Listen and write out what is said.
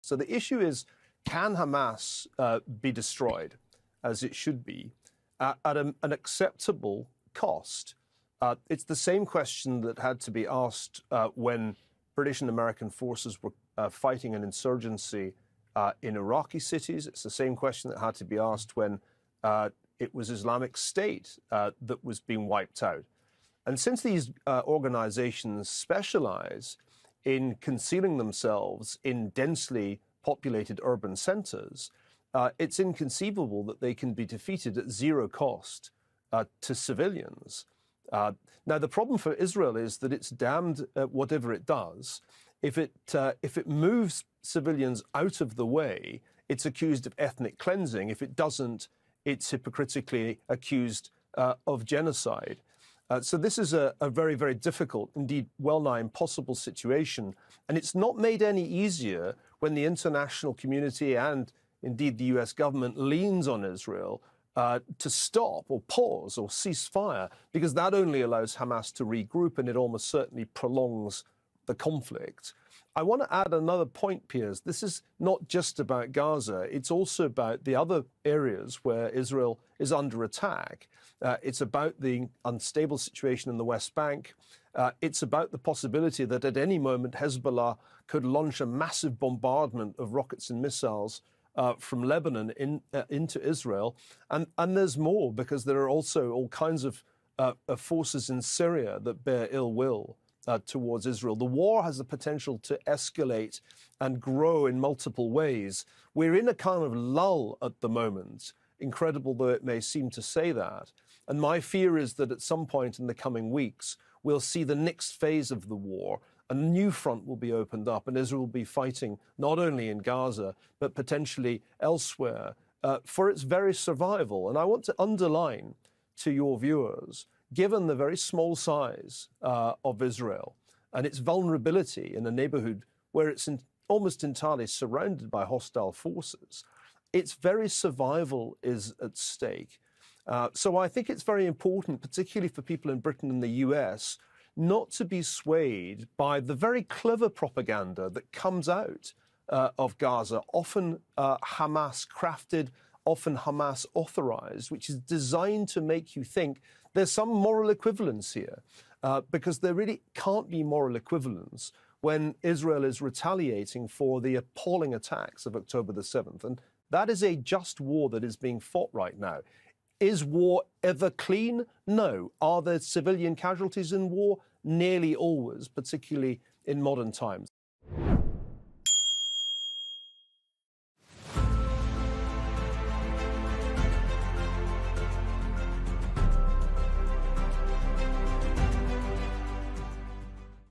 So the issue is, can Hamas be destroyed, as it should be, at an acceptable cost? It's the same question that had to be asked when British and American forces were fighting an insurgency in Iraqi cities. It's the same question that had to be asked when it was Islamic State that was being wiped out. And since these organizations specialize in concealing themselves in densely populated urban centers, it's inconceivable that they can be defeated at zero cost to civilians. Now, the problem for Israel is that it's damned at whatever it does. If it moves civilians out of the way, it's accused of ethnic cleansing. If it doesn't, it's hypocritically accused of genocide. So this is a very, very difficult, indeed well-nigh impossible situation. And it's not made any easier when the international community and indeed the US government leans on Israel to stop or pause or cease fire, because that only allows Hamas to regroup and it almost certainly prolongs the conflict. I want to add another point, Piers. This is not just about Gaza. It's also about the other areas where Israel is under attack. It's about the unstable situation in the West Bank. It's about the possibility that at any moment Hezbollah could launch a massive bombardment of rockets and missiles from Lebanon into Israel. And there's more, because there are also all kinds of forces in Syria that bear ill will towards Israel. The war has the potential to escalate and grow in multiple ways. We're in a kind of lull at the moment, incredible though it may seem to say that. And my fear is that at some point in the coming weeks, we'll see the next phase of the war. A new front will be opened up, and Israel will be fighting not only in Gaza, but potentially elsewhere for its very survival. And I want to underline to your viewers, given the very small size of Israel and its vulnerability in a neighborhood where it's almost entirely surrounded by hostile forces, its very survival is at stake. So I think it's very important, particularly for people in Britain and the US, not to be swayed by the very clever propaganda that comes out of Gaza, often Hamas crafted, often Hamas authorized, which is designed to make you think there's some moral equivalence here, because there really can't be moral equivalence when Israel is retaliating for the appalling attacks of October the 7th. And that is a just war that is being fought right now. Is war ever clean? No. Are there civilian casualties in war? Nearly always, particularly in modern times.